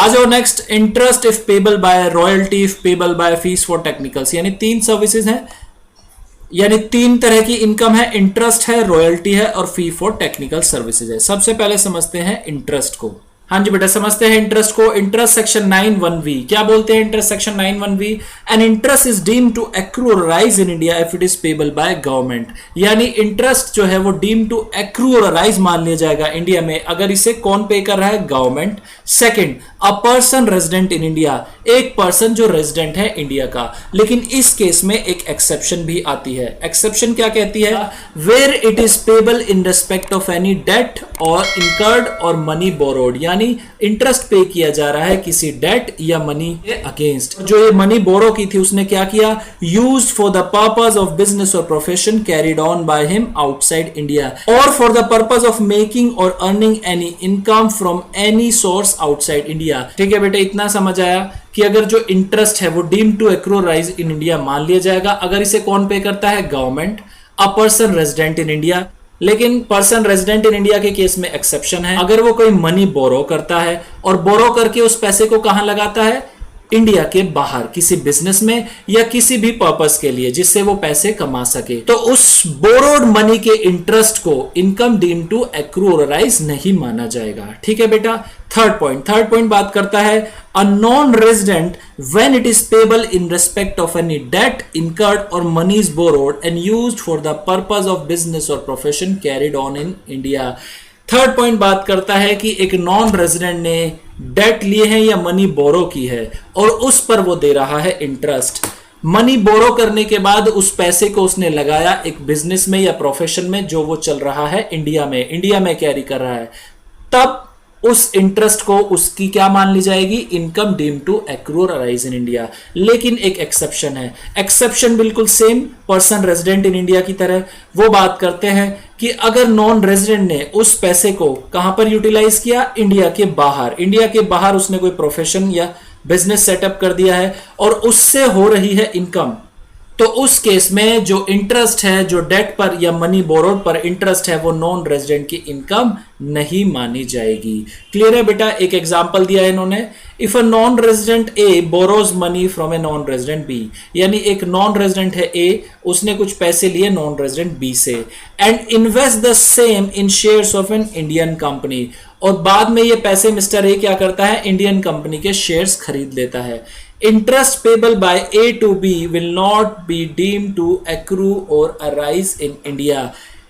आ जाओ next, interest if payable by, royalty if payable by, fees for technicals. यानी तीन services हैं, यानी तीन तरह की इनकम है, इंटरेस्ट है, रॉयल्टी है और फी फॉर टेक्निकल सर्विसेज है। सबसे पहले समझते हैं इंटरेस्ट को। हाँ जी बेटा, समझते हैं इंटरेस्ट को। इंटरेस्ट सेक्शन 9(1)(v क्या बोलते हैं? Interest section 9(1)(v, an interest is deemed to accrue और rise in India if it is payable by government. यानी इंटरेस्ट जो है वो डीम टू एक्रू और राइज मान लिया जाएगा इंडिया में अगर इसे कौन पे कर रहा है? Government. Second, a person resident in India, एक पर्सन जो रेजिडेंट है इंडिया का। लेकिन इस केस में एक एक्सेप्शन भी आती है। एक्सेप्शन क्या कहती है? Where it is payable in respect of any debt और इनकर्ड और मनी बोरोड, यानी इंटरेस्ट पे किया जा रहा है किसी डेट या मनी के अगेंस्ट। जो ये मनी बोरो की थी उसने क्या किया? Used for the purpose of business और profession carried on by him outside India or for the purpose of making or earning any income from any source outside India. ठीक है बेटे, इतना समझ आया कि अगर जो इंटरेस्ट है वो deem to accrue rise in India मान लिया जाएगा अगर इसे कौन पे करता है? Government. A person resident in India, लेकिन पर्सन रेजिडेंट इन इंडिया के केस में एक्सेप्शन है। अगर वो कोई मनी बोरो करता है और बोरो करके उस पैसे को कहां लगाता है? इंडिया के बाहर किसी बिजनेस में या किसी भी पर्पस के लिए जिससे वो पैसे कमा सके, तो उस बोरोड मनी के इंटरेस्ट को इनकम डीम टू एक्रू और राइज नहीं माना जाएगा। ठीक है बेटा। थर्ड पॉइंट बात करता है a non resident when it is payable in respect of any debt incurred or moneys borrowed and used for the purpose of business और profession carried on in India. Third point बात करता है कि एक non resident ने date लिए हैं या मनी बोरो की है और उस पर वो दे रहा है इंटरेस्ट। मनी बोरो करने के बाद उस पैसे को उसने लगाया एक बिजनेस में या प्रोफेशन में जो वो चल रहा है इंडिया में कैरी कर रहा है, तब उस इंटरेस्ट को उसकी क्या मान ली जाएगी? इनकम डीम टू एक्रू और राइज इन इंडिया। लेकिन एक एक्सेप्शन है। एक्सेप्शन बिल्कुल same person resident in India की तरह। वो बात करते हैं कि अगर नॉन रेजिडेंट ने उस पैसे को कहां पर यूटिलाइज किया? इंडिया के बाहर। इंडिया के बाहर उसने कोई प्रोफेशन या बिजनेस सेटअप कर दिया है और उससे हो रही है इनकम, तो उस केस में जो इंटरेस्ट है, जो डेट पर या मनी बोरोड पर इंटरेस्ट है, वो नॉन रेजिडेंट की इनकम नहीं मानी जाएगी। क्लियर है बेटा? एक एग्जांपल दिया है इन्होंने, if a non resident A borrows money from a non resident B, यानी एक नॉन रेजिडेंट है ए, उसने कुछ पैसे लिए नॉन रेजिडेंट बी से and invest the same in shares of an Indian company, और बाद में ये पैसे मिस्टर ए क्या करता है? इंडियन कंपनी के शेयर्स खरीद लेता है। Interest payable by A to B will not be deemed to accrue or arise in India.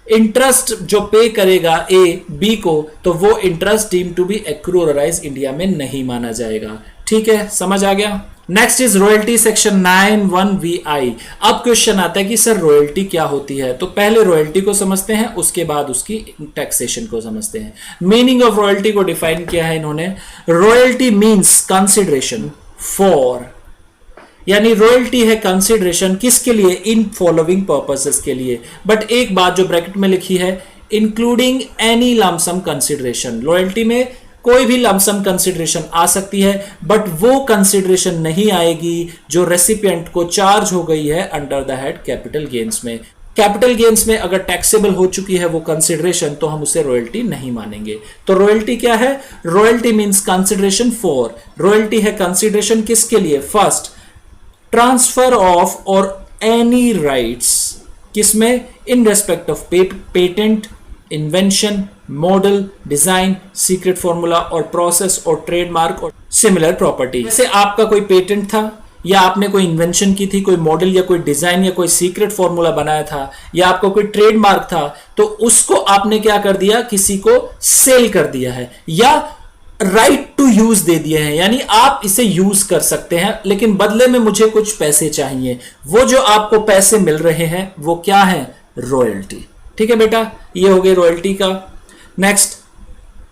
Interest जो पे करेगा ए बी को, तो वो interest deem to be accrue और राइज इंडिया में नहीं माना जाएगा। ठीक है, समझ आ गया। Next is royalty section 9(1)(vi। अब क्वेश्चन आता है कि सर रॉयल्टी क्या होती है? तो पहले रॉयल्टी को समझते हैं, उसके बाद उसकी टैक्सेशन को समझते हैं। मीनिंग ऑफ रॉयल्टी को डिफाइन किया है इन्होंने। रॉयल्टी मीन्स कंसिडरेशन फॉर, यानी रॉयल्टी है कंसिडरेशन किसके लिए? इन फॉलोइंग पर्पसेस के लिए। बट एक बात जो ब्रैकेट में लिखी है, including any lump sum consideration. Royalty में कोई भी लमसम कंसिडरेशन आ सकती है, बट वो कंसिडरेशन नहीं आएगी जो रेसिपिएंट को चार्ज हो गई है under the head capital gains में। कैपिटल गेन्स में अगर टैक्सेबल हो चुकी है वो कंसिडरेशन, तो हम उसे रॉयल्टी नहीं मानेंगे। तो रॉयल्टी क्या है? Royalty means consideration for. Royalty है कंसिडरेशन किसके लिए? फर्स्ट, ट्रांसफर ऑफ और एनी राइट्स, किसमें? इन respect of patent, invention, model, design, secret formula or process or trademark और सिमिलर प्रॉपर्टी। जैसे आपका कोई पेटेंट था या आपने कोई इन्वेंशन की थी, कोई मॉडल या कोई डिजाइन या कोई सीक्रेट फॉर्मूला बनाया था, या आपका कोई ट्रेडमार्क था, तो उसको आपने क्या कर दिया? किसी को सेल कर दिया है या राइट टू यूज दे दिए हैं, यानी आप इसे यूज कर सकते हैं, लेकिन बदले में मुझे कुछ पैसे चाहिए। वो जो आपको पैसे मिल रहे हैं वो क्या है? रॉयल्टी। ठीक है बेटा, ये हो गई रॉयल्टी का। Next,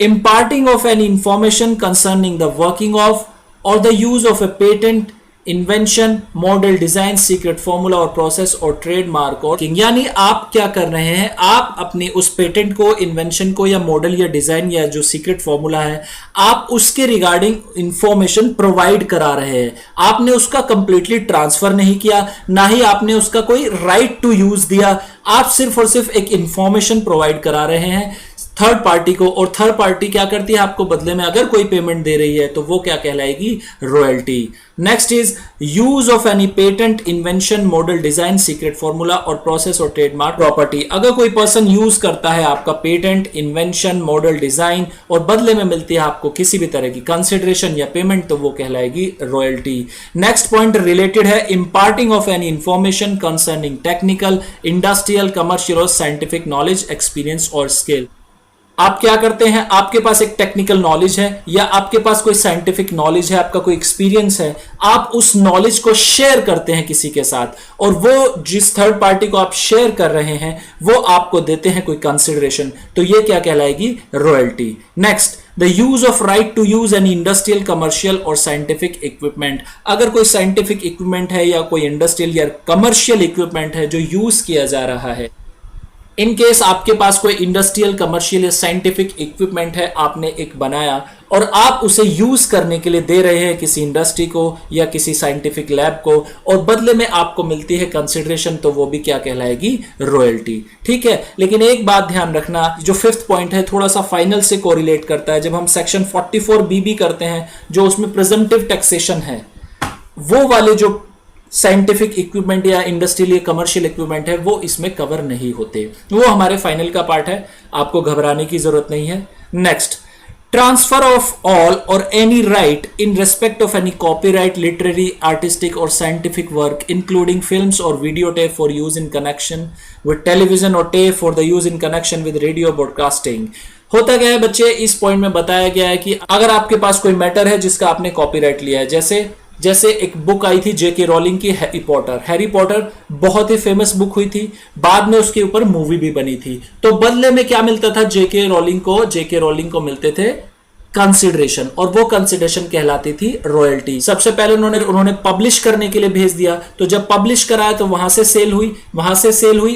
imparting of any information concerning the working of or the use of a patent, invention, model, design, secret formula or process or trademark और यानी आप क्या कर रहे हैं? आप अपनी उस पेटेंट को, इन्वेंशन को या मॉडल या डिजाइन या जो सीक्रेट फॉर्मूला है, आप उसके रिगार्डिंग इंफॉर्मेशन प्रोवाइड करा रहे हैं। आपने उसका कंप्लीटली ट्रांसफर नहीं किया, ना ही आपने उसका कोई राइट टू यूज दिया, आप सिर्फ और सिर्फ एक इंफॉर्मेशन प्रोवाइड करा रहे हैं थर्ड पार्टी को, और थर्ड पार्टी क्या करती है, आपको बदले में अगर कोई पेमेंट दे रही है तो वो क्या कहलाएगी, royalty. Next is use of any patent, invention, model, design, secret formula or process or trademark property. अगर कोई पर्सन यूज करता है आपका पेटेंट, इन्वेंशन, मॉडल, डिजाइन और बदले में मिलती है आपको किसी भी तरह की कंसिडरेशन या पेमेंट, तो वो कहलाएगी रॉयल्टी। नेक्स्ट पॉइंट रिलेटेड है imparting of any information concerning technical, industrial, commercial or scientific knowledge, experience और स्किल। आप क्या करते हैं, आपके पास एक टेक्निकल नॉलेज है या आपके पास कोई साइंटिफिक नॉलेज है, आपका कोई एक्सपीरियंस है, आप उस नॉलेज को शेयर करते हैं किसी के साथ, और वो जिस थर्ड पार्टी को आप शेयर कर रहे हैं वो आपको देते हैं कोई कंसिडरेशन, तो ये क्या कहलाएगी, royalty. Next, the use of right to use any industrial, commercial or scientific equipment. अगर कोई साइंटिफिक इक्विपमेंट है या कोई इंडस्ट्रियल या कमर्शियल इक्विपमेंट है जो यूज किया जा रहा है, इन केस आपके पास कोई इंडस्ट्रियल, कमर्शियल या साइंटिफिक इक्विपमेंट है, आपने एक बनाया और आप उसे यूज करने के लिए दे रहे हैं किसी इंडस्ट्री को या किसी साइंटिफिक लैब को, और बदले में आपको मिलती है कंसिडरेशन, तो वो भी क्या कहलाएगी, रॉयल्टी। ठीक है, लेकिन एक बात ध्यान रखना, जो फिफ्थ पॉइंट है थोड़ा सा फाइनल से कोरिलेट करता है। जब हम सेक्शन 44B करते हैं, जो उसमें प्रेजेंटिव टैक्सेशन है, वो वाले जो साइंटिफिक इक्विपमेंट या इंडस्ट्रियल या कमर्शियल इक्विपमेंट है वो इसमें कवर नहीं होते, वो हमारे फाइनल का पार्ट है, आपको घबराने की जरूरत नहीं है। Next, transfer of all or any right in respect of any copyright, literary, artistic or scientific work including films or video tape for use in connection with television or tape for the use in connection with radio broadcasting. होता क्या है बच्चे, इस point में बताया गया है कि अगर आपके पास कोई मैटर है जिसका आपने कॉपीराइट लिया है, जैसे एक बुक आई थी जेके रोलिंग की, हैरी पॉटर। हैरी पॉटर बहुत ही फेमस बुक हुई थी, बाद में उसके ऊपर मूवी भी बनी थी, तो बदले में क्या मिलता था, जेके रोलिंग को मिलते थे कंसिडरेशन, और वो कंसिडरेशन कहलाती थी रॉयल्टी। सबसे पहले उन्होंने पब्लिश करने के लिए भेज दिया, तो जब पब्लिश कराया तो वहां से सेल हुई,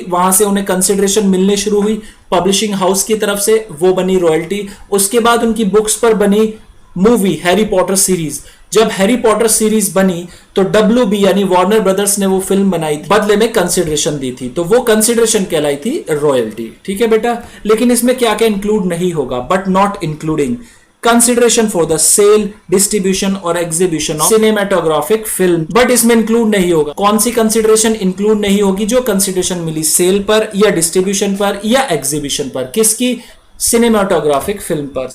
वहां से उन्हें कंसिडरेशन मिलने शुरू हुई पब्लिशिंग हाउस की तरफ से, वो बनी रॉयल्टी। उसके बाद उनकी बुक्स पर बनी मूवी हैरी पॉटर सीरीज। जब हैरी पॉटर सीरीज बनी तो WB यानी वार्नर ब्रदर्स ने वो फिल्म बनाई थी, बदले में कंसिडरेशन दी थी, तो वो कंसिडरेशन कहलाई थी रॉयल्टी। ठीक है बेटा, लेकिन इसमें क्या क्या इंक्लूड नहीं होगा, but not including consideration for the sale, distribution और exhibition of cinematographic film, but इसमें इंक्लूड नहीं होगा। कौन सी कंसिडरेशन इंक्लूड नहीं होगी, जो कंसिडरेशन मिली सेल पर या डिस्ट्रीब्यूशन पर या एग्जीबिशन पर, किसकी, सिनेमेटोग्राफिक फिल्म पर।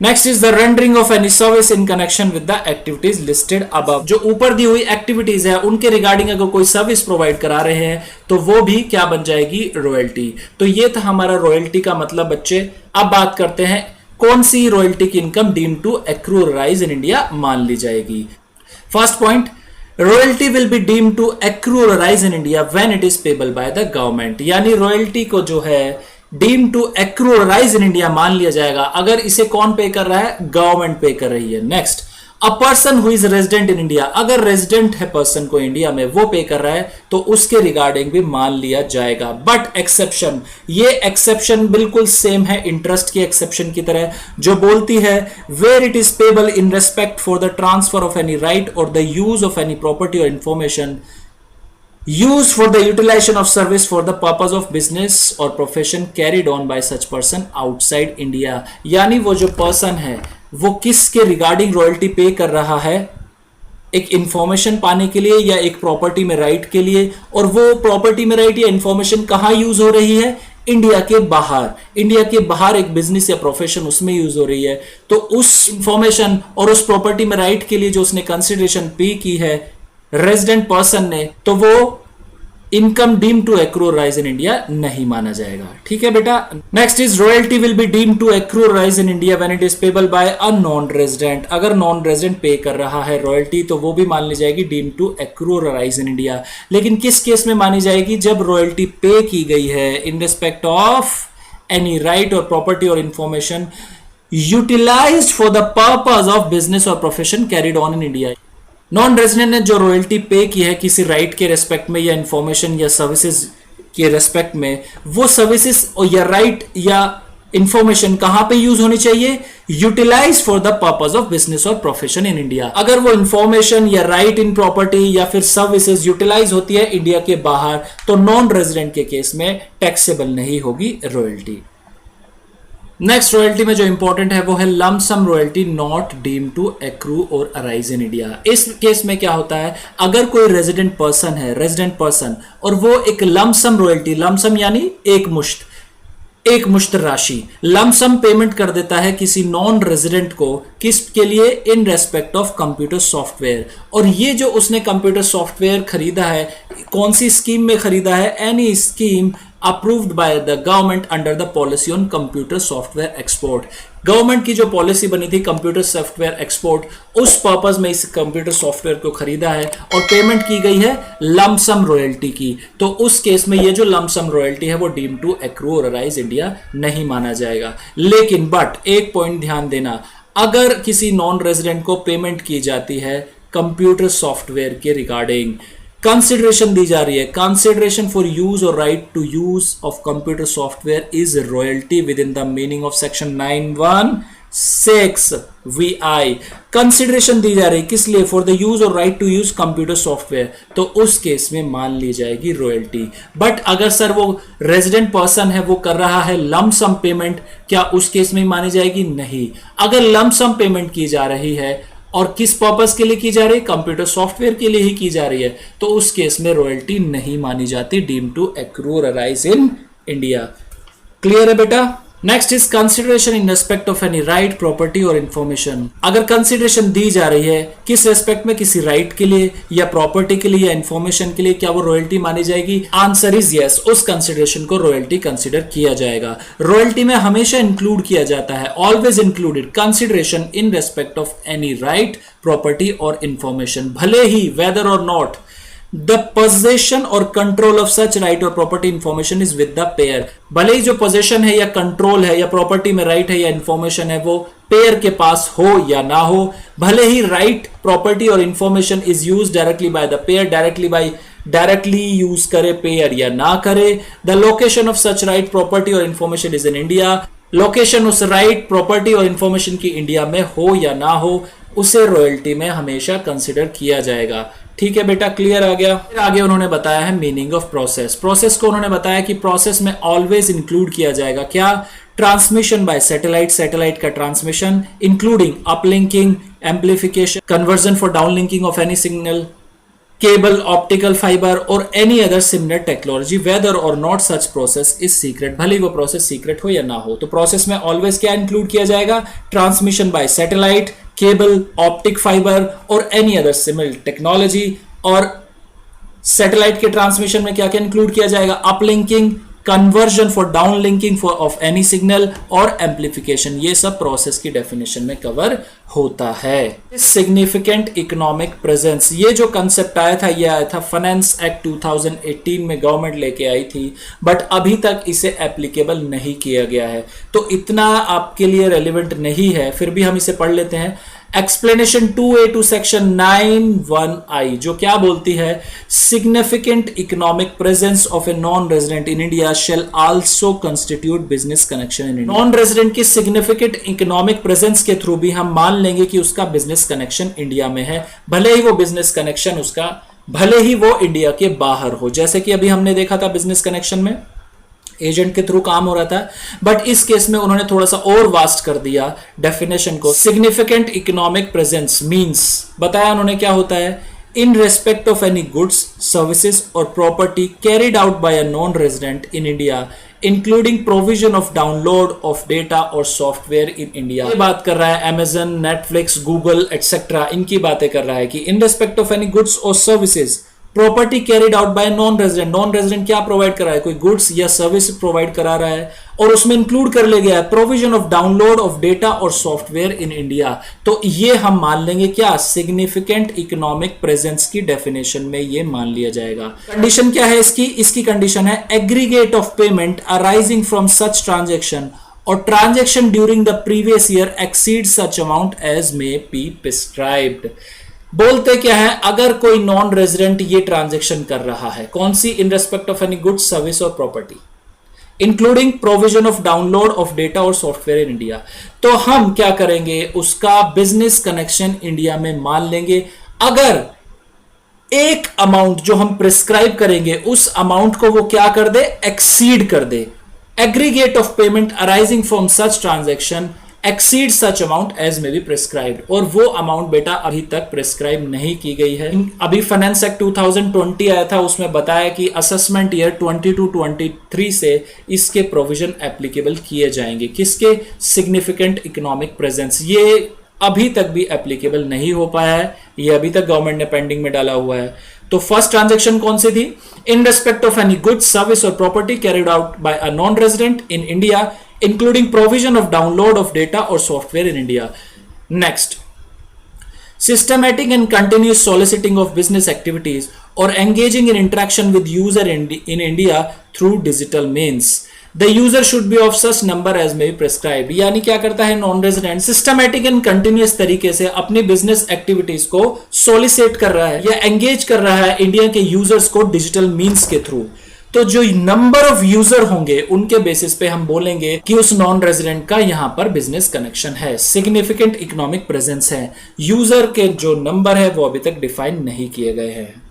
Next is the rendering of any service in connection with the activities listed above. जो ऊपर दी हुई एक्टिविटीज है उनके रिगार्डिंग अगर कोई सर्विस प्रोवाइड करा रहे हैं तो वो भी क्या बन जाएगी, रॉयल्टी। तो ये था हमारा रॉयल्टी का मतलब बच्चे। अब बात करते हैं कौन सी रॉयल्टी की income deemed to accrue rise in India मान ली जाएगी। First point, royalty will be deemed to accrue rise in India when it is payable by the government. यानी रॉयल्टी को जो है deem to accrue rise in India मान लिया जाएगा अगर इसे कौन पे कर रहा है, गवर्नमेंट पे कर रही है। Next, a person who is resident in India, अगर रेजिडेंट है पर्सन को इंडिया में, वो पे कर रहा है तो उसके रिगार्डिंग भी मान लिया जाएगा। बट एक्सेप्शन, ये एक्सेप्शन बिल्कुल सेम है इंटरेस्ट की एक्सेप्शन की तरह, जो बोलती है where it is payable in respect for the transfer of any right or the use of any property or information used for the utilization of service for the purpose of business or profession carried on by such person outside India। यानी वो जो person है वो किसके regarding royalty पे कर रहा है, एक इंफॉर्मेशन पाने के लिए या एक प्रॉपर्टी में राइट के लिए, और वो प्रॉपर्टी में राइट या इंफॉर्मेशन कहाँ यूज हो रही है, इंडिया के बाहर। इंडिया के बाहर एक बिजनेस या प्रोफेशन उसमें यूज हो रही है, तो उस इंफॉर्मेशन और उस प्रॉपर्टी में राइट के लिए जो उसने कंसिडरेशन पे की है रेजिडेंट पर्सन ने, तो वो income deem to accrue rise in India नहीं माना जाएगा। ठीक है बेटा। Next is royalty will be deem to accrue rise in India when it is payable by a non resident. अगर नॉन रेजिडेंट पे कर रहा है रॉयल्टी तो वो भी मान ली जाएगी deem to accrue rise in India. लेकिन किस केस में मानी जाएगी, जब रॉयल्टी पे की गई है in respect of any right or property or information utilised for the purpose of business और profession carried on in India. Non resident ने जो रॉयल्टी पे की है किसी राइट के रेस्पेक्ट में या इंफॉर्मेशन या सर्विसेज के रेस्पेक्ट में, वो सर्विसेज या राइट या इंफॉर्मेशन कहां पे यूज होनी चाहिए, utilize for the purpose of business और प्रोफेशन इन इंडिया। अगर वो इंफॉर्मेशन या राइट इन प्रॉपर्टी या फिर सर्विसेज यूटिलाइज होती है इंडिया के बाहर तो नॉन रेजिडेंट के केस में टैक्सेबल नहीं होगी रॉयल्टी। नेक्स्ट रॉयल्टी में जो इंपॉर्टेंट है वो है lump sum royalty not deem to accrue और अराइज इन इंडिया। इस केस में क्या होता है, अगर कोई रेजिडेंट पर्सन और वो एक लम सम रॉयल्टी, लम सम यानी एक मुश्त राशि लमसम पेमेंट कर देता है किसी नॉन रेजिडेंट को, किसके लिए, इन रेस्पेक्ट ऑफ कंप्यूटर सॉफ्टवेयर। और ये जो उसने कंप्यूटर सॉफ्टवेयर खरीदा है, कौन सी स्कीम में खरीदा है, any scheme approved by the government under the policy on computer software export. Government की जो पॉलिसी बनी थी कंप्यूटर सॉफ्टवेयर एक्सपोर्ट, उस पर्पस में इस कंप्यूटर सॉफ्टवेयर को खरीदा है और पेमेंट की गई है लमसम रॉयल्टी की। तो उस केस में ये जो लमसम रॉयल्टी है वो डीम टू एक्रू और अराइज इंडिया नहीं माना जाएगा। लेकिन एक पॉइंट ध्यान देना, अगर किसी नॉन रेजिडेंट को पेमेंट की जाती है कंप्यूटर सॉफ्टवेयर के रिगार्डिंग, कंसिडरेशन दी जा रही है, consideration for use or right to use of computer software is royalty within the meaning of section 916 VI। Consideration दी जा रही है किस लिए, for the use or right to use computer software, तो उस केस में मान ली जाएगी रॉयल्टी। बट अगर सर वो रेजिडेंट पर्सन है, वो कर रहा है लमसम पेमेंट, क्या उस केस में मानी जाएगी? नहीं। अगर लमसम पेमेंट की जा रही है और किस पर्पस के लिए की जा रही है, कंप्यूटर सॉफ्टवेयर के लिए ही की जा रही है, तो उस केस में रॉयल्टी नहीं मानी जाती, डीम टू एक्रू और अराइज इन इंडिया। क्लियर है बेटा? Next is consideration in respect of any right, property or information. अगर कंसिडरेशन दी जा रही है किस रेस्पेक्ट में, किसी राइट के लिए या प्रॉपर्टी के लिए या इंफॉर्मेशन के लिए, क्या वो रॉयल्टी मानी जाएगी? आंसर इज यस, उस कंसिडरेशन को रॉयल्टी कंसिडर किया जाएगा। रॉयल्टी में हमेशा इंक्लूड किया जाता है, always included consideration in respect of any right, property or information, भले ही वेदर और not The possession or control of such right or property information is with the payer। भले ही जो possession है या control है या property में right है या information है वो payer के पास हो या ना हो, भले ही right, property और information is used directly by the payer, directly use करे payer या ना करे, the location of such right, property और information is in India, location उस राइट, प्रॉपर्टी और इंफॉर्मेशन की इंडिया में हो या ना हो, उसे रॉयल्टी में हमेशा कंसिडर किया जाएगा। ठीक है बेटा, क्लियर आ गया? फिर आगे उन्होंने बताया है मीनिंग ऑफ प्रोसेस। प्रोसेस को उन्होंने बताया कि प्रोसेस में ऑलवेज इंक्लूड किया जाएगा क्या? ट्रांसमिशन बाय सैटेलाइट, सैटेलाइट का transmission, including uplinking, amplification, conversion for downlinking of any signal, cable, optical fibre और any other similar technology, whether और not such process is secret, भले वो प्रोसेस सीक्रेट हो या ना हो। तो प्रोसेस में ऑलवेज क्या इंक्लूड किया जाएगा? Transmission by satellite, cable, optic fibre और एनी अदर सिमिलर टेक्नोलॉजी। और सैटेलाइट के ट्रांसमिशन में क्या क्या इंक्लूड किया जाएगा? Uplinking, conversion for downlinking for of any signal और एम्पलीफिकेशन, ये सब प्रोसेस की डेफिनेशन में कवर होता है। सिग्निफिकेंट इकोनॉमिक प्रेजेंस, ये जो कंसेप्ट आया था, ये आया था फाइनेंस एक्ट 2018 में गवर्नमेंट लेके आई थी, बट अभी तक इसे एप्लीकेबल नहीं किया गया है, तो इतना आपके लिए रेलिवेंट नहीं है, फिर भी हम इसे पढ़ लेते हैं। Explanation 2A to section 91I जो क्या बोलती है? Significant economic presence of a non resident in India shall also constitute business connection in India. Non resident की सिग्निफिकेंट इकोनॉमिक प्रेजेंस के थ्रू भी हम मान लेंगे कि उसका बिजनेस कनेक्शन इंडिया में है, भले ही वो बिजनेस कनेक्शन उसका, भले ही वो इंडिया के बाहर हो। जैसे कि अभी हमने देखा था बिजनेस कनेक्शन में एजेंट के थ्रू काम हो रहा था, बट इस केस में उन्होंने थोड़ा सा और वास्ट कर दिया डेफिनेशन को। सिग्निफिकेंट इकोनॉमिक प्रेजेंस मींस, बताया उन्होंने क्या होता है? In respect of any goods, services or property carried out by a non resident in India including provision of download of data or software in India. ये बात कर रहा है अमेजन, नेटफ्लिक्स, गूगल एटसेट्रा, इनकी बातें कर रहा है कि in respect of any goods or services, property carried out by non resident. Non resident क्या प्रोवाइड कर रहा है? कोई गुड्स या सर्विस प्रोवाइड करा रहा है और उसमें इंक्लूड कर ले गया है provision of download of data or software in India, तो ये हम मान लेंगे क्या? सिग्निफिकेंट इकोनॉमिक प्रेजेंस की डेफिनेशन में ये मान लिया जाएगा। कंडीशन क्या है इसकी? इसकी कंडीशन है aggregate of payment arising from such transaction or transaction during the previous year exceed such amount as may be prescribed. बोलते क्या है? अगर कोई नॉन रेजिडेंट ये ट्रांजैक्शन कर रहा है, कौन सी? In respect of any goods, service or property including provision of download of data or software in India, तो हम क्या करेंगे? उसका बिजनेस कनेक्शन इंडिया में मान लेंगे। अगर एक अमाउंट जो हम प्रिस्क्राइब करेंगे उस अमाउंट को वो क्या कर दे? एक्सीड कर दे, aggregate of payment arising from such transaction exceed such amount as may be prescribed, और वो अमाउंट बेटा अभी तक प्रिस्क्राइब नहीं की गई है। अभी फाइनेंस एक्ट 2020 आया था, उसमें बताया कि असेसमेंट ईयर 22-23 से इसके प्रोविजन एप्लीकेबल किए जाएंगे। किसके? Significant economic presence. ये अभी तक भी एप्लीकेबल नहीं हो पाया है, ये अभी तक गवर्नमेंट ने पेंडिंग में डाला हुआ है। तो फर्स्ट ट्रांजैक्शन कौन सी थी? In respect of any goods, service or property carried out by a non resident in India including provision of download of data or software in India. Next, systematic and continuous soliciting of business activities or engaging in interaction with user in India through digital means. The user should be of such number as may be prescribed. यानी क्या करता है non resident? Systematic and continuous तरीके से अपनी business activities को solicit कर रहा है या एंगेज कर रहा है इंडिया के यूजर्स को डिजिटल मीन्स के थ्रू। तो जो नंबर ऑफ यूजर होंगे उनके बेसिस पे हम बोलेंगे कि उस नॉन रेजिडेंट का यहां पर बिजनेस कनेक्शन है, सिग्निफिकेंट इकोनॉमिक प्रेजेंस है। यूजर के जो नंबर है वो अभी तक डिफाइन नहीं किए गए हैं।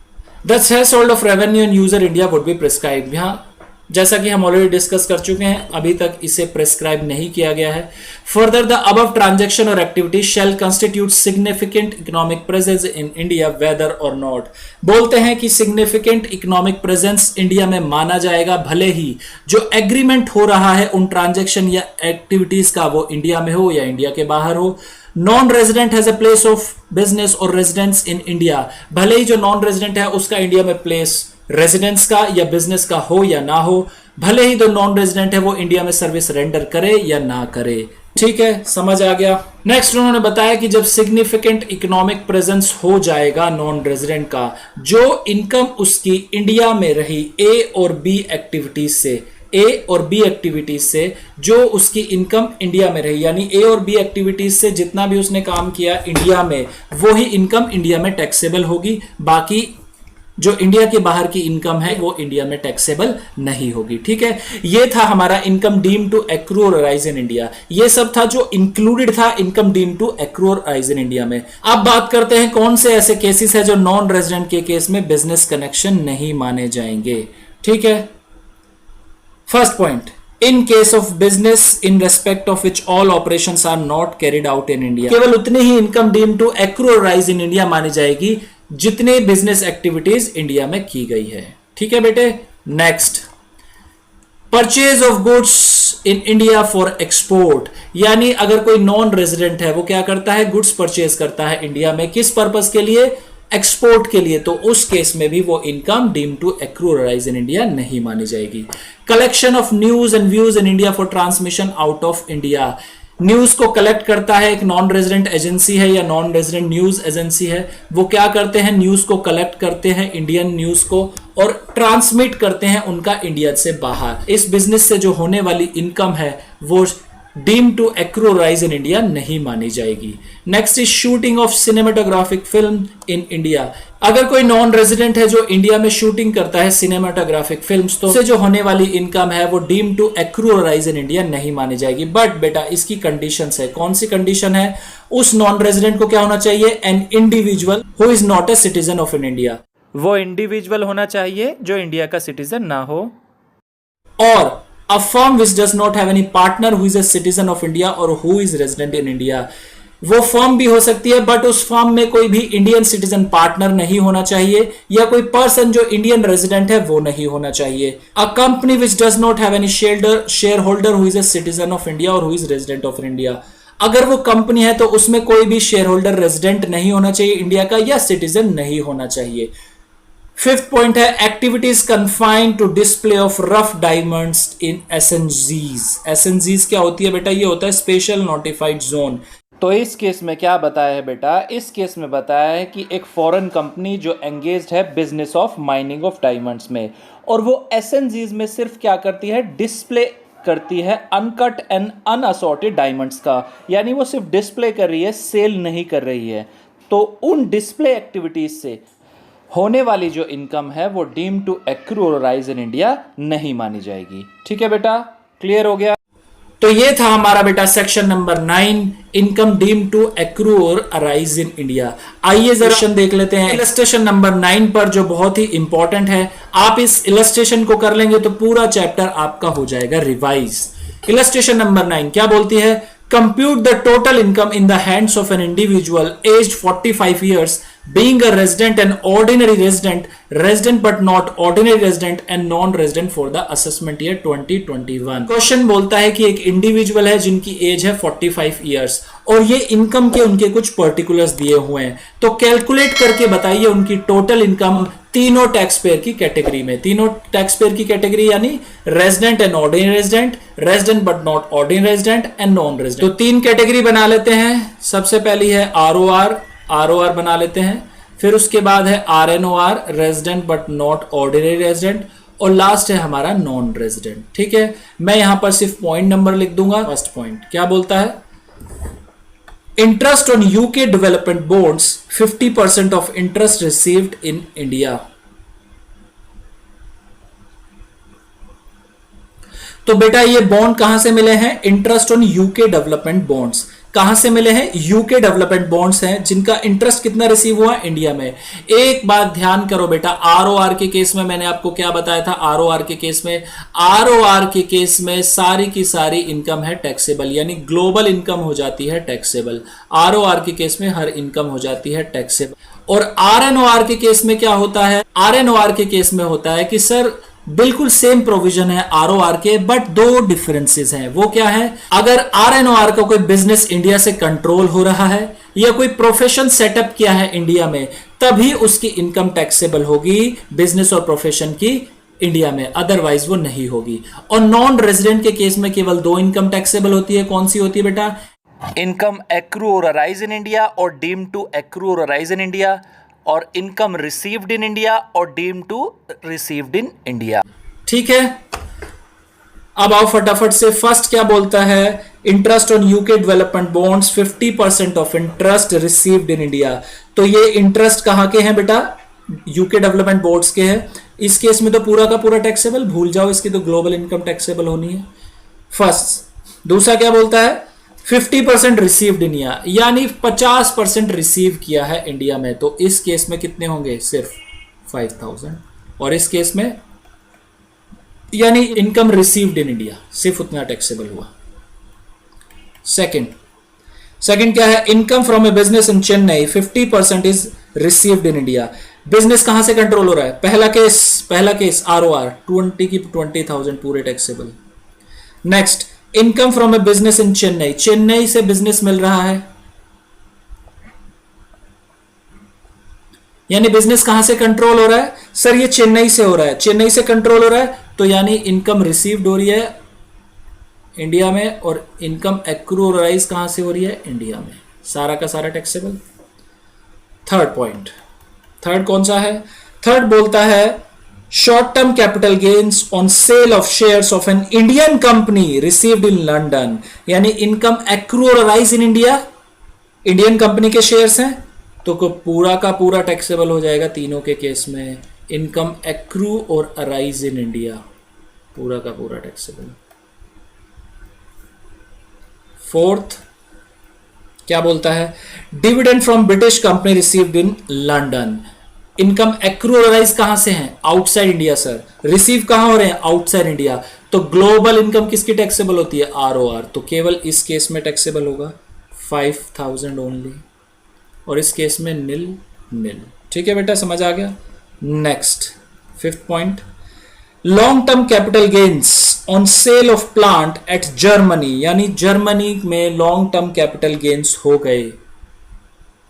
The threshold of revenue in user India would be prescribe. यहां जैसा कि हम ऑलरेडी डिस्कस कर चुके हैं, अभी तक इसे प्रेस्क्राइब नहीं किया गया है। फर्दर, द अबव ट्रांजैक्शन और activity shall constitute significant economic presence in India whether और नॉट। बोलते हैं कि सिग्निफिकेंट इकोनॉमिक प्रेजेंस इंडिया में माना जाएगा भले ही जो एग्रीमेंट हो रहा है उन ट्रांजैक्शन या एक्टिविटीज का वो इंडिया में हो या इंडिया के बाहर हो। Non resident has a place of business और रेजिडेंस इन इंडिया, भले ही जो नॉन रेजिडेंट है उसका इंडिया में प्लेस रेजिडेंस का या बिजनेस का हो या ना हो, भले ही जो नॉन रेजिडेंट है वो इंडिया में सर्विस रेंडर करे या ना करे। ठीक है, समझ आ गया। नेक्स्ट उन्होंने बताया कि जब सिग्निफिकेंट इकोनॉमिक प्रेजेंस हो जाएगा नॉन रेजिडेंट का, जो इनकम उसकी इंडिया में रही ए और बी एक्टिविटीज से, जो उसकी इनकम इंडिया में रही, यानी ए और बी एक्टिविटीज से जितना भी उसने काम किया इंडिया में, वो ही इनकम इंडिया में टैक्सेबल होगी। बाकी जो इंडिया के बाहर की इनकम है वो इंडिया में टैक्सेबल नहीं होगी। ठीक है, ये था हमारा इनकम डीम टू एक्रू और राइज इन इंडिया। ये सब था जो इंक्लूडेड था इनकम डीम टू एक्रू और राइज इन इंडिया में। अब बात करते हैं कौन से ऐसे केसेस है जो नॉन रेजिडेंट के केस में बिजनेस कनेक्शन नहीं माने जाएंगे। ठीक है, first point, in case of business in respect of which all operations are not carried out in India, केवल उतने ही इनकम डीम टू एक्रू और राइज इन इंडिया मानी जाएगी जितने बिजनेस एक्टिविटीज इंडिया में की गई है। ठीक है बेटे। Next, purchase of goods in India for export, यानी अगर कोई नॉन रेजिडेंट है वो क्या करता है, गुड्स परचेज करता है इंडिया में, किस पर्पस के लिए, एक्सपोर्ट के लिए, तो उस केस में भी वो इनकम डीम टू एक्रू और राइज इन इंडिया नहीं मानी जाएगी। Collection of news and views in India for transmission out of India, news को कलेक्ट करता है एक नॉन रेजिडेंट एजेंसी है या नॉन रेजिडेंट न्यूज एजेंसी है, वो क्या करते हैं, न्यूज को कलेक्ट करते हैं इंडियन न्यूज को और ट्रांसमिट करते हैं उनका इंडिया से बाहर। इस बिजनेस से जो होने वाली इनकम है वो डीम टू एक्रू और राइज इन इंडिया नहीं मानी जाएगी। Next is shooting of cinematographic film in India, अगर कोई नॉन रेजिडेंट है जो इंडिया में शूटिंग करता है सिनेमाटोग्राफिक फिल्म्स, तो उससे जो होने वाली इनकम है वो डीम टू एक्रू और राइज इन इंडिया नहीं मानी जाएगी। बट बेटा इसकी कंडीशंस है, कौन सी कंडीशन है, उस नॉन रेजिडेंट को क्या होना चाहिए, an individual who is not a citizen of in India, वो इंडिविजुअल होना चाहिए जो इंडिया का सिटीजन ना हो, और a firm which does not have any partner who is a citizen of India or who is resident in India, वो firm भी हो सकती है बट उस फर्म में कोई भी इंडियन सिटीजन पार्टनर नहीं होना चाहिए या कोई पर्सन जो इंडियन रेजिडेंट है वो नहीं होना चाहिए। A company which does not have any shareholder who is a citizen of India or who is resident of India, अगर वो कंपनी है तो उसमें कोई भी शेयर होल्डर रेजिडेंट नहीं होना चाहिए इंडिया का या सिटीजन नहीं होना चाहिए। फिफ्थ पॉइंट है activities confined to display of rough diamonds in SNGs. SNGs क्या होती है बेटा, ये होता है स्पेशल नोटिफाइड जोन। तो इस केस में क्या बताया है बेटा, इस केस में बताया है कि एक फॉरेन कंपनी जो एंगेज्ड है business of mining of diamonds में, और वो एसएनजीज में सिर्फ क्या करती है, डिस्प्ले करती है अनकट एंड अनअसॉर्टेड डायमंड्स का, यानी वो सिर्फ डिस्प्ले कर रही है, सेल नहीं कर रही है। तो उन डिस्प्ले एक्टिविटीज से होने वाली जो इनकम है वो डीम टू एक्रू और राइज इन इंडिया नहीं मानी जाएगी। ठीक है बेटा, क्लियर हो गया। तो ये था हमारा बेटा section number 9, income deem to accrue और अराइज इन इंडिया। आइए जरा देख लेते हैं इलस्ट्रेशन नंबर 9 पर, जो बहुत ही इंपॉर्टेंट है। आप इस इलस्ट्रेशन को कर लेंगे तो पूरा चैप्टर आपका हो जाएगा रिवाइज। इलस्ट्रेशन नंबर 9 क्या बोलती है? Compute the total income in the hands of an individual aged 45 years being a resident and ordinary resident but not ordinary resident and non-resident for the assessment year 2021। Question बोलता है कि एक individual है जिनकी as है 45 years और ये income के उनके कुछ पर्टिकुलर्स दिए हुए हैं, तो कैलकुलेट करके बताइए उनकी टोटल इनकम तीनों टैक्स पेयर की कैटेगरी में। तीनों टैक्स पेयर की कैटेगरी यानी resident and ordinary resident, resident but not ordinary resident and non resident. तो तीन कैटेगरी बना लेते हैं। सबसे पहली है आरओआर बना लेते हैं, फिर उसके बाद है RNOR, resident but not ordinary resident, और लास्ट है हमारा नॉन रेजिडेंट। ठीक है, मैं यहां पर सिर्फ पॉइंट नंबर लिख दूंगा। फर्स्ट पॉइंट क्या बोलता है? Interest on UK development bonds 50% of interest received in India. तो बेटा ये बॉन्ड कहां से मिले हैं? Interest on UK development bonds कहां से मिले हैं? यूके डेवलपमेंट बॉन्ड्स हैं जिनका इंटरेस्ट कितना रिसीव हुआ इंडिया में। एक बात ध्यान करो बेटा, आरओआर के केस में मैंने आपको क्या बताया था? आरओआर के केस में सारी की सारी इनकम है टैक्सेबल, यानी ग्लोबल इनकम हो जाती है टैक्सेबल। आरओआर के केस में हर इनकम हो जाती है टैक्सेबल। और आरएनओआर के केस में क्या होता है? आरएनओआर के केस में होता है कि सर बिल्कुल सेम प्रोविजन है आरओआर के, बट दो डिफरेंसेस हैं। वो क्या है? अगर आरएनओआर का कोई बिजनेस इंडिया से कंट्रोल हो रहा है या कोई प्रोफेशन सेटअप किया है इंडिया में, तभी उसकी इनकम टैक्सेबल होगी बिजनेस और प्रोफेशन की इंडिया में, अदरवाइज वो नहीं होगी। और नॉन रेजिडेंट के केस में केवल दो इनकम टैक्सेबल होती है। कौन सी होती है बेटा? इनकम एक्रू और अराइज इन इंडिया और डीम टू एक्रू और अराइज इन इंडिया, और इनकम रिसीव्ड इन इंडिया और deem to received in India. ठीक है, अब आओ फटाफट से। फर्स्ट क्या बोलता है? Interest on UK development bonds 50% of interest received in India. तो ये इंटरेस्ट कहां के हैं बेटा? यूके डेवलपमेंट बोर्ड्स के हैं। इस केस में तो पूरा का पूरा टैक्सेबल, भूल जाओ, इसकी तो ग्लोबल इनकम टैक्सेबल होनी है फर्स्ट। दूसरा क्या बोलता है? 50% रिसीव्ड इन इंडिया, यानी 50% रिसीव किया है इंडिया में, तो इस केस में कितने होंगे? सिर्फ 5000। और इस केस में यानी इनकम रिसीव्ड इन इंडिया सिर्फ उतना टैक्सेबल हुआ। सेकंड क्या है? Income from a business in Chennai 50% is received in India. Business कहां से कंट्रोल हो रहा है? पहला केस आरओआर 20 की 20,000 पूरे taxable. Next, income from a business इन चेन्नई से बिजनेस मिल रहा है, यानी बिजनेस कहां से कंट्रोल हो रहा है? सर ये चेन्नई से हो रहा है, चेन्नई से कंट्रोल हो रहा है, तो यानी इनकम रिसीव्ड हो रही है इंडिया में, और इनकम एक्रू और राइज कहां से हो रही है? इंडिया में, सारा का सारा टैक्सेबल। थर्ड कौन सा है? थर्ड बोलता है short term capital gains on sale of shares of an Indian company received in London, यानी इनकम एक्रू और rise in India, Indian company के शेयर्स हैं, तो पूरा का पूरा टैक्सेबल हो जाएगा तीनों के केस में। इनकम एक्रू और अराइज इन इंडिया, पूरा का पूरा टैक्सेबल। फोर्थ क्या बोलता है? Dividend from British company received in London. Income accrue और अराइज कहां से हैं? Outside India sir. रिसीव कहां हो रहे हैं? Outside India. तो ग्लोबल इनकम किसकी टैक्सेबल होती है? आरओआर। तो केवल इस केस में टैक्सेबल होगा 5000 ओनली, और इस केस में नील। ठीक है बेटा, समझ आ गया। Next, fifth point, long term capital gains on sale of plant at Germany, यानी जर्मनी में लॉन्ग टर्म कैपिटल गेन्स हो गए।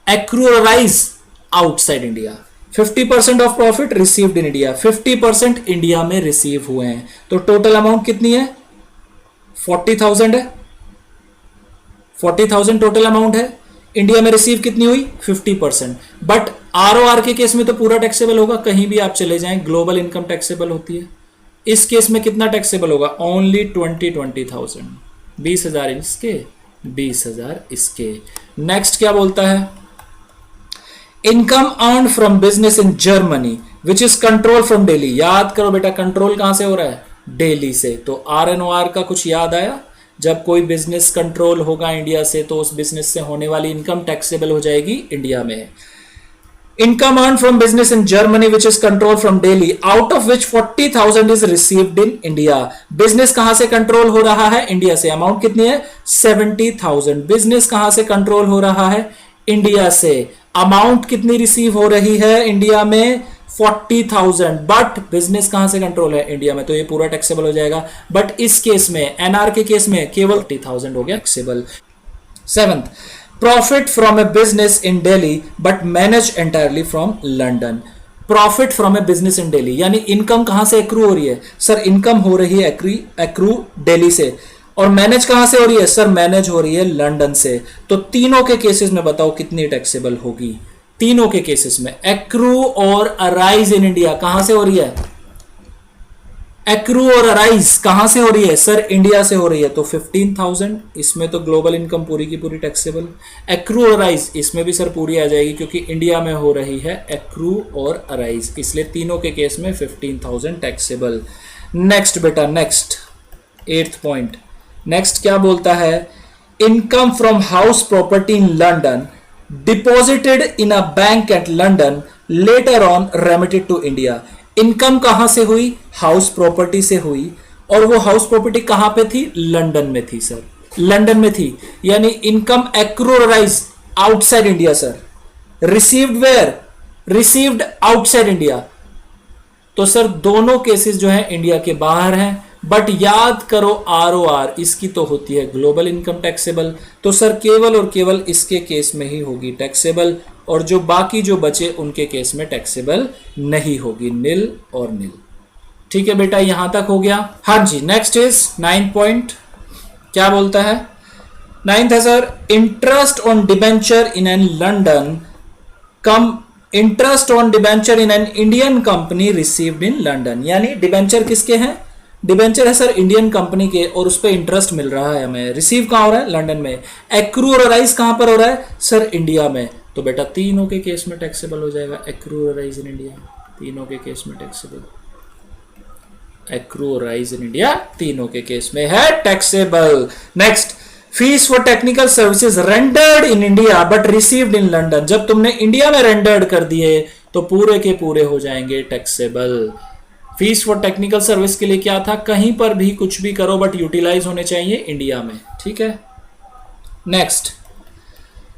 एक्रू और arise outside India. 50% of profit received in India, 50% India में रिसीव हुए हैं, तो टोटल अमाउंट कितनी है? 40,000 है। 40,000 टोटल अमाउंट है। इंडिया में रिसीव कितनी हुई? 50%। बट आरओआर के केस में तो पूरा टैक्सेबल होगा, कहीं भी आप चले जाएं ग्लोबल इनकम टैक्सेबल होती है। इस केस में कितना टैक्सेबल होगा? ओनली 20,000। 20,000 इसके, 20,000 इसके। नेक्स्ट क्या बोलता है? Income earn from business in Germany which is control from Delhi. याद करो बेटा, कंट्रोल कहां से हो रहा है? दिल्ली से। तो आरएनओआर का कुछ याद आया? जब कोई बिजनेस कंट्रोल होगा इंडिया से तो उस बिजनेस से होने वाली इनकम टैक्सेबल हो जाएगी इंडिया में। Income earn from business in Germany which is control from Delhi out of which 40,000 is received in India. Business कहां से कंट्रोल हो रहा है? इंडिया से। अमाउंट कितनी है? 70,000। बिजनेस कहां से कंट्रोल हो रहा है? इंडिया से। अमाउंट कितनी रिसीव हो रही है इंडिया में? 40,000। बट बिजनेस कहां से कंट्रोल है? इंडिया में, तो ये पूरा टैक्सेबल हो जाएगा। बट इस केस में, एनआर के केस में केवल 40,000 हो गया taxable. 7th, profit from a business in Delhi but manage entirely from London. Profit from a business इन दिल्ली यानी इनकम कहां से एक्रू हो रही है? सर इनकम हो रही है एक्रू दिल्ली से। और मैनेज कहां से हो रही है? सर मैनेज हो रही है लंदन से। तो तीनों के केसेस में बताओ कितनी टैक्सेबल होगी? तीनों के केसेस में एक्रू और अराइज इन इंडिया कहां से हो रही है? एक्रू और अराइज कहां से हो रही है? सर इंडिया से हो रही है, तो 15,000। इसमें तो ग्लोबल इनकम पूरी की पूरी टैक्सेबल। एक्रू और अराइज इसमें भी सर पूरी आ जाएगी क्योंकि इंडिया में हो रही है एक्रू और अराइज, इसलिए तीनों के केस में 15,000 टैक्सेबल। नेक्स्ट बेटा, नेक्स्ट 8th पॉइंट। नेक्स्ट क्या बोलता है? Income from house property in London deposited in a bank at London later on remitted to India. Income कहां से हुई? हाउस प्रॉपर्टी से हुई। और वो हाउस प्रॉपर्टी कहां पे थी? लंदन में थी सर, लंदन में थी। यानी income accrue arise outside India sir. Received where? Received outside India. तो सर दोनों केसेस जो है इंडिया के बाहर हैं। बट याद करो आरओआर इसकी तो होती है ग्लोबल इनकम टैक्सेबल, तो सर केवल और केवल इसके केस में ही होगी टैक्सेबल, और जो बाकी जो बचे उनके केस में टैक्सेबल नहीं होगी, निल और निल। ठीक है बेटा, यहां तक हो गया। हाँ जी, नेक्स्ट इज 9th पॉइंट। क्या बोलता है? 9th है sir, interest on debenture in an London come interest on debenture in an Indian company received in London. यानी डिबेंचर किसके हैं? डिबेंचर है सर इंडियन कंपनी के, और उस पर इंटरेस्ट मिल रहा है हमें। रिसीव कहां हो रहा है? लंदन में। एक्रू और राइज कहां पर हो रहा है? सर इंडिया में। तो बेटा तीनों के केस में टैक्सेबल हो जाएगा। एक्रू और राइज इन इंडिया तीनों के केस में टैक्सेबल। एक्रू और राइज इन इंडिया तीनों के केस में है taxable. Next, fees for technical services rendered in India but received in London. जब तुमने इंडिया में रेंडर्ड कर दिए तो पूरे के पूरे हो जाएंगे taxable. Fees for technical service के लिए क्या था? कहीं पर भी कुछ भी करो बट यूटिलाइज होने चाहिए इंडिया में। ठीक है। Next,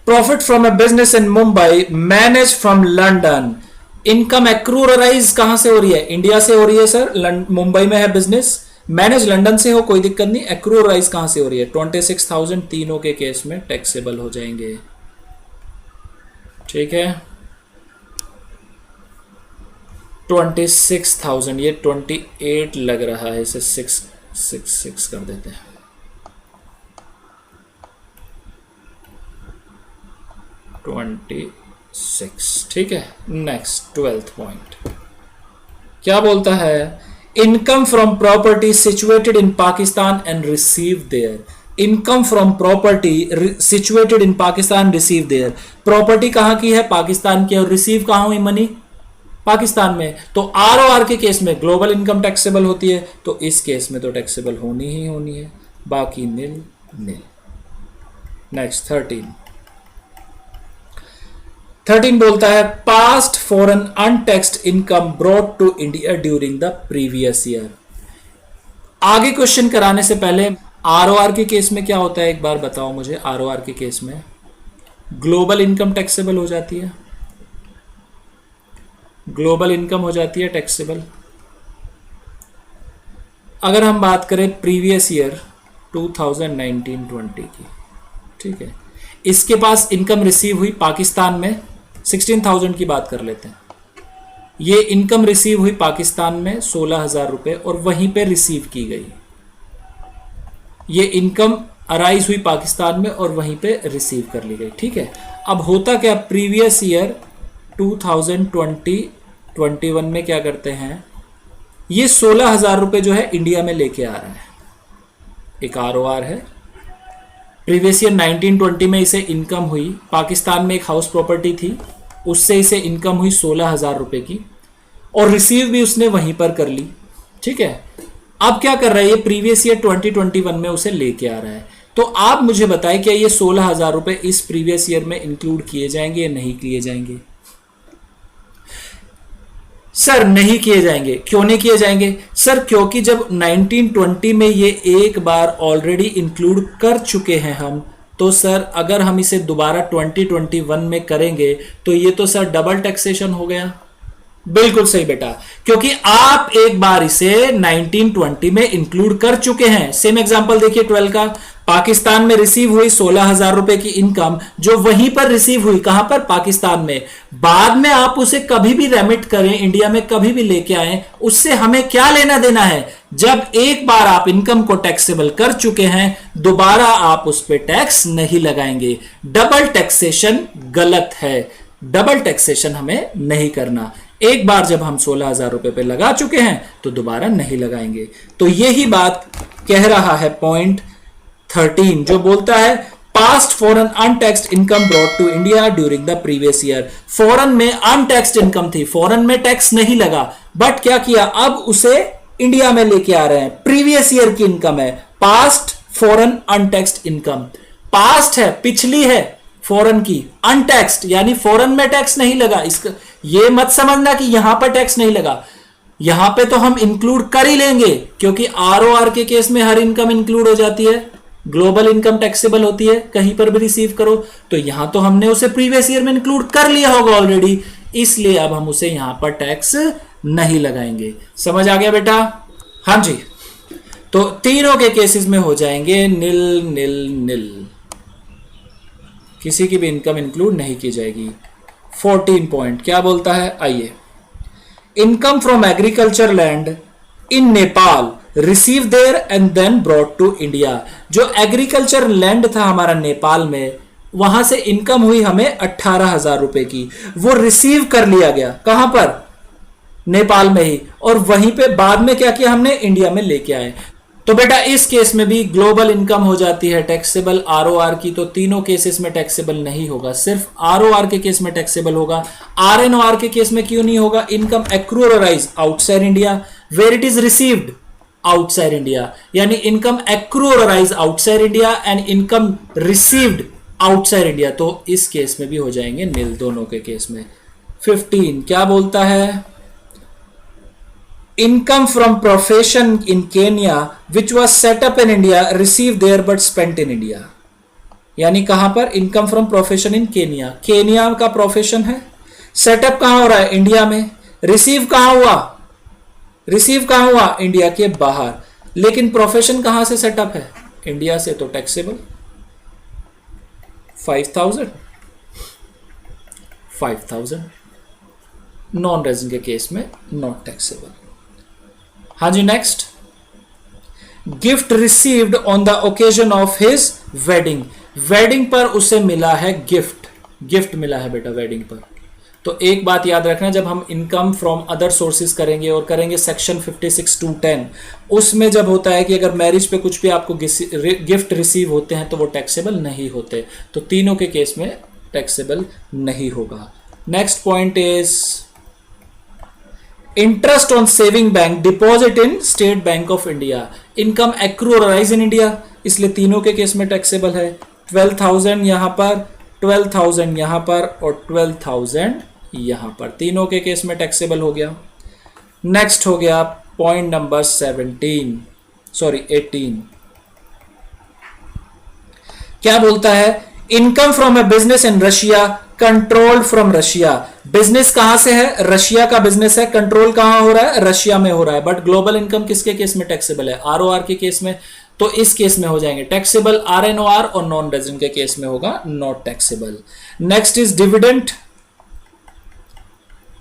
profit from a business in Mumbai manage from London. Income accrue arise कहां से हो रही है? इंडिया से हो रही है सर। मुंबई में है बिजनेस, मैनेज लंदन से हो कोई दिक्कत नहीं। एक्रूराइज कहां से हो रही है? 26,000 तीनों के केस में टैक्सेबल हो जाएंगे। ठीक है, 26,000, ये 28 लग रहा है, इसे 6 कर देते हैं। ठीक है। नेक्स्ट 12th पॉइंट क्या बोलता है? Income from property situated in Pakistan and receive there. Income from property situated in Pakistan receive there. Property कहां की है? पाकिस्तान की, और रिसीव कहां हुई मनी? पाकिस्तान में। तो आरओआर के केस में ग्लोबल इनकम टैक्सेबल होती है, तो इस केस में तो टैक्सेबल होनी ही होनी है, बाकी निल निल। नेक्स्ट 13 बोलता है past foreign untaxed income brought to India during the previous year. आगे क्वेश्चन कराने से पहले आरओआर के केस में क्या होता है एक बार बताओ मुझे। आरओआर के केस में ग्लोबल इनकम टैक्सेबल हो जाती है, ग्लोबल इनकम हो जाती है टैक्सेबल। अगर हम बात करें प्रीवियस ईयर 2019-20 की, ठीक है, इसके पास इनकम रिसीव हुई पाकिस्तान में 16,000 की बात कर लेते हैं। ये इनकम रिसीव हुई पाकिस्तान में 16,000 रुपए और वहीं पे रिसीव की गई। ये इनकम अराइज हुई पाकिस्तान में और वहीं पे रिसीव कर ली गई। ठीक है, अब होता क्या, प्रीवियस ईयर 2020-21 में क्या करते हैं, ये 16,000 रुपए जो है इंडिया में लेके आ रहा है। एक आरओआर है। प्रीवियस ईयर 19-20 में इसे इनकम हुई, पाकिस्तान में एक हाउस प्रॉपर्टी थी, उससे इसे इनकम हुई 16,000 रुपए की और रिसीव भी उसने वहीं पर कर ली। ठीक है, अब क्या कर रहा है, ये प्रीवियस ईयर 2021 में उसे लेके आ रहा है। तो आप मुझे बताएं क्या ये 16,000 रुपए इस प्रीवियस ईयर में इंक्लूड किए जाएंगे या नहीं किए जाएंगे? सर नहीं किए जाएंगे। क्यों नहीं किए जाएंगे? सर क्योंकि जब 1920 में ये एक बार ऑलरेडी इंक्लूड कर चुके हैं हम, तो सर अगर हम इसे दोबारा 2021 में करेंगे तो ये तो सर डबल टैक्सेशन हो गया। बिल्कुल सही बेटा, क्योंकि आप एक बार इसे 1920 में इंक्लूड कर चुके हैं। सेम एग्जांपल देखिए 12 का, पाकिस्तान में रिसीव हुई 16,000 रुपए की इनकम, जो वहीं पर रिसीव हुई, कहां पर? पाकिस्तान में। बाद में आप उसे कभी भी रेमिट करें, इंडिया में कभी भी लेके आए, उससे हमें क्या लेना देना है? जब एक बार आप इनकम को टैक्सेबल कर चुके हैं, दोबारा आप उस पर टैक्स नहीं लगाएंगे। डबल टैक्सेशन गलत है, डबल टैक्सेशन हमें नहीं करना। एक बार जब हम 16,000 रुपए पे लगा चुके हैं तो दोबारा नहीं लगाएंगे। तो यही बात कह रहा है पॉइंट 13, जो बोलता है past foreign untaxed income brought to India during the previous year. Foreign में अनटैक्स्ड इनकम थी, फॉरेन में टैक्स नहीं लगा, बट क्या किया, अब उसे इंडिया में लेके आ रहे हैं। प्रीवियस ईयर की इनकम है, past foreign untaxed income. Past है, पिछली है फॉरेन की, अनटैक्स्ड यानी फॉरेन में टैक्स नहीं लगा। इसका ये मत समझना कि यहां पर टैक्स नहीं लगा, यहां पे तो हम इंक्लूड कर ही लेंगे, क्योंकि आरओआर के केस में हर इनकम इंक्लूड हो जाती है, ग्लोबल इनकम टैक्सेबल होती है, कहीं पर भी रिसीव करो। तो यहां तो हमने उसे प्रीवियस ईयर में इंक्लूड कर लिया होगा ऑलरेडी, इसलिए अब हम उसे यहां पर टैक्स नहीं लगाएंगे। समझ आ गया बेटा? हां जी। तो तीनों के केसेस में हो जाएंगे नील नील नील, किसी की भी इनकम इंक्लूड नहीं की जाएगी। 14 पॉइंट क्या बोलता है, आइए। Income from agriculture land in Nepal receive there and then brought to India. जो एग्रीकल्चर लैंड था हमारा नेपाल में, वहां से इनकम हुई हमें 18,000 रुपए की, वो रिसीव कर लिया गया, कहां पर? नेपाल में ही, और वहीं पे बाद में क्या किया हमने, इंडिया में लेके आए। तो बेटा इस केस में भी ग्लोबल इनकम हो जाती है टैक्सेबल आरओआर की, तो तीनों केसेस में टैक्सेबल नहीं होगा, सिर्फ आरओआर के केस में टैक्सेबल होगा। आरएनओआर के केस में क्यों नहीं होगा? इनकम एक्रूड और rise outside India where it is received outside India, यानी इनकम एक्रूड और rise outside India and income received outside India, तो इस केस में भी हो जाएंगे नील, दोनों के केस में। 15 क्या बोलता है, income from profession in Kenya which was setup in India receive there but spent in India. यानी कहां पर? Income from profession in Kenya, Kenya का प्रोफेशन है, सेटअप कहां हो रहा है? इंडिया में। रिसीव कहां हुआ? रिसीव कहां हुआ? इंडिया के बाहर। लेकिन प्रोफेशन कहां से सेटअप है? इंडिया से, तो टैक्सेबल 5,000 नॉन रेजिडेंट के केस में नॉट टैक्सेबल। हाँ जी, next. Gift received on the occasion of his wedding, wedding पर उसे मिला है गिफ्ट, गिफ्ट मिला है बेटा वेडिंग पर। तो एक बात याद रखना, जब हम इनकम फ्रॉम अदर सोर्सेज करेंगे और करेंगे सेक्शन 56(2)(10), उसमें जब होता है कि अगर मैरिज पे कुछ भी आपको गिफ्ट रिसीव होते हैं तो वो टैक्सेबल नहीं होते, तो तीनों के केस में टैक्सेबल नहीं होगा। Next point is interest on saving bank deposit in state bank of India, income accrue और राइज इन इंडिया, इसलिए तीनों के केस में टैक्सेबल है। 12,000 यहां पर, 12,000 यहां पर और 12,000 यहां पर, तीनों के केस में टैक्सेबल हो गया। नेक्स्ट हो गया पॉइंट नंबर 18। क्या बोलता है, income from a business in Russia controlled from Russia. Business कहां से है? रशिया का बिजनेस है, कंट्रोल कहां हो रहा है? रशिया में हो रहा है, बट ग्लोबल इनकम किसके केस में टैक्सेबल है? आरओआर के केस में, तो इस केस में हो जाएंगे टैक्सेबल। आरएनओआर और नॉन रेजिडेंट के केस में होगा not taxable. Next is dividend,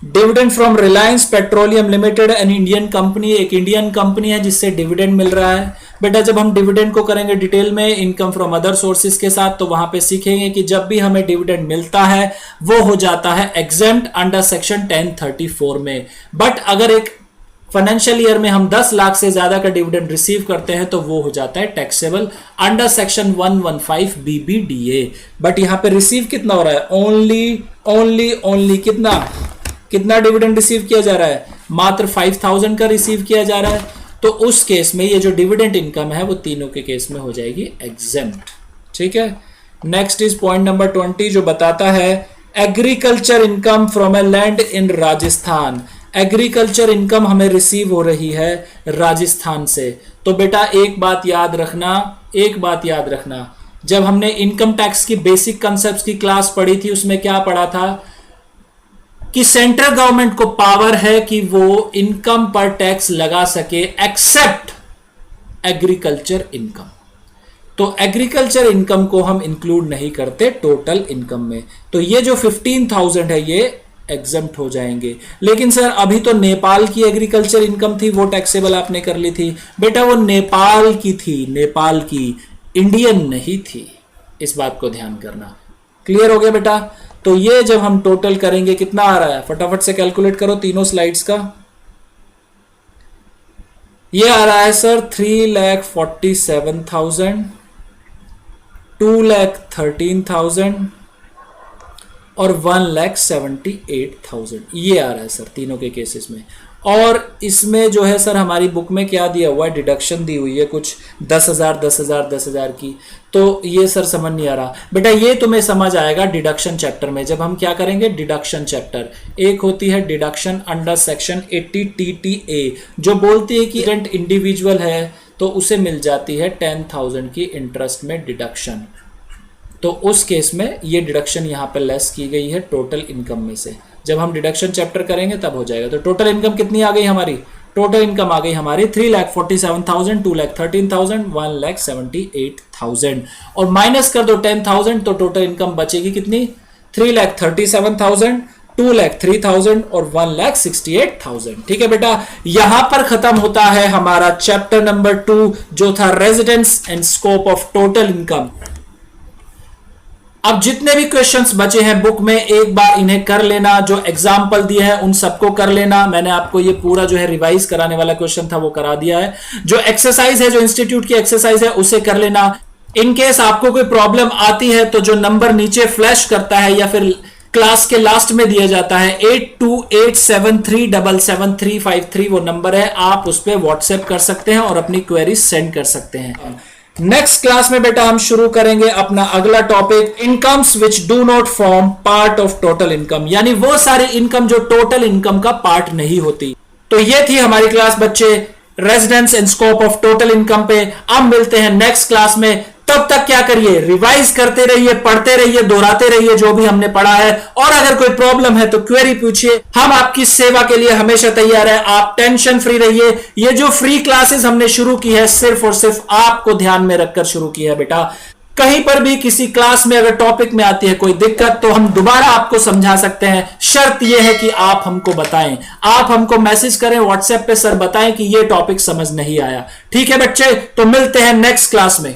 dividend from Reliance petroleum limited, an Indian company, एक इंडियन कंपनी है जिससे डिविडेंड मिल रहा है। बेटा जब हम डिविडेंड को करेंगे डिटेल में इनकम फ्रॉम अदर सोर्सेज के साथ, तो वहां पे सीखेंगे कि जब भी हमें डिविडेंड मिलता है वो हो जाता है एग्जेम्प्ट अंडर सेक्शन 1034 में। बट अगर एक फाइनेंशियल ईयर में हम 10 लाख से ज्यादा का डिविडेंड रिसीव करते हैं तो वो हो जाता है taxable under section 115 BBDA। But यहां पे रिसीव कितना हो रहा है? ओनली कितना डिविडेंड रिसीव किया जा रहा है? मात्र 5,000 का रिसीव किया जा रहा है। तो उस केस में ये जो डिविडेंड इनकम है वो तीनों के केस में हो जाएगी एग्जेम्प्ट। ठीक है, नेक्स्ट इज पॉइंट नंबर 20 जो बताता है agriculture income from a land in Rajasthan. Agriculture income हमें रिसीव हो रही है राजस्थान से। तो बेटा एक बात याद रखना, जब हमने इनकम टैक्स की बेसिक कंसेप्ट्स की क्लास पढ़ी थी उसमें क्या पढ़ा था कि सेंट्रल गवर्नमेंट को पावर है कि वो इनकम पर टैक्स लगा सके एक्सेप्ट एग्रीकल्चर इनकम। तो एग्रीकल्चर इनकम को हम इंक्लूड नहीं करते टोटल इनकम में। तो ये जो 15,000 है ये एग्जम्प्ट हो जाएंगे। लेकिन सर अभी तो नेपाल की एग्रीकल्चर इनकम थी वो टैक्सेबल आपने कर ली थी। बेटा वो नेपाल की थी, नेपाल की, इंडियन नहीं थी। इस बात को ध्यान करना। क्लियर हो गया बेटा? तो ये जब हम टोटल करेंगे कितना आ रहा है, फटाफट से कैलकुलेट करो तीनों स्लाइड्स का। ये आ रहा है सर 3,47,000, 2,13,000 और 1,78,000। ये आ रहा है सर तीनों के केसेस में। और इसमें जो है सर हमारी बुक में क्या दिया हुआ है, डिडक्शन दी हुई है कुछ 10,000 10,000 10,000 की। तो ये सर समझ नहीं आ रहा बेटा, ये तुम्हें समझ आएगा डिडक्शन चैप्टर में जब हम क्या करेंगे। डिडक्शन चैप्टर एक होती है डिडक्शन अंडर सेक्शन 80 TTA जो बोलती है कि इंडिविजुअल है तो उसे मिल जाती है 10,000 की इंटरेस्ट में डिडक्शन। तो उस केस में ये डिडक्शन यहां पर लेस की गई है टोटल इनकम में से। जब हम डिडक्शन चैप्टर करेंगे तब हो जाएगा। तो टोटल इनकम कितनी आ गई हमारी? टोटल इनकम आ गई हमारी 3,47,000, 2,13,000, 1,78,000 और माइनस कर दो 10,000 तो टोटल इनकम बचेगी कितनी? 3,37,000, 2,03,000 और 1,68,000। ठीक है बेटा, यहां पर खत्म होता है हमारा चैप्टर नंबर 2 जो था residence and scope of total income. अब जितने भी क्वेश्चंस बचे हैं बुक में एक बार इन्हें कर लेना, जो एग्जाम्पल दिए हैं उन सबको कर लेना। मैंने आपको ये पूरा जो है रिवाइज कराने वाला क्वेश्चन था वो करा दिया है। जो एक्सरसाइज है, जो इंस्टीट्यूट की एक्सरसाइज है उसे कर लेना। इन केस आपको कोई प्रॉब्लम आती है तो जो नंबर नीचे फ्लैश करता है या फिर क्लास के लास्ट में दिया जाता है 8287377353 वो नंबर है, आप उस पर व्हाट्सएप कर सकते हैं और अपनी क्वेरी सेंड कर सकते हैं। नेक्स्ट क्लास में बेटा हम शुरू करेंगे अपना अगला topic, incomes which do not form part of total income, यानी वो सारी इनकम जो टोटल इनकम का पार्ट नहीं होती। तो ये थी हमारी क्लास बच्चे residence and scope of total income पे। अब मिलते हैं नेक्स्ट क्लास में, तब तक क्या करिए, रिवाइज करते रहिए, पढ़ते रहिए, दोहराते रहिए जो भी हमने पढ़ा है। और अगर कोई प्रॉब्लम है तो क्वेरी पूछिए, हम आपकी सेवा के लिए हमेशा तैयार है। आप टेंशन फ्री रहिए। ये जो फ्री क्लासेस हमने शुरू की है सिर्फ और सिर्फ आपको ध्यान में रखकर शुरू की है बेटा। कहीं पर भी किसी क्लास में अगर टॉपिक में आती है कोई दिक्कत तो हम दोबारा आपको समझा सकते हैं। शर्त यह है कि आप हमको बताएं, आप हमको मैसेज करें व्हाट्सएप पे, सर बताएं कि यह टॉपिक समझ नहीं आया। ठीक है बच्चे, तो मिलते हैं नेक्स्ट क्लास में।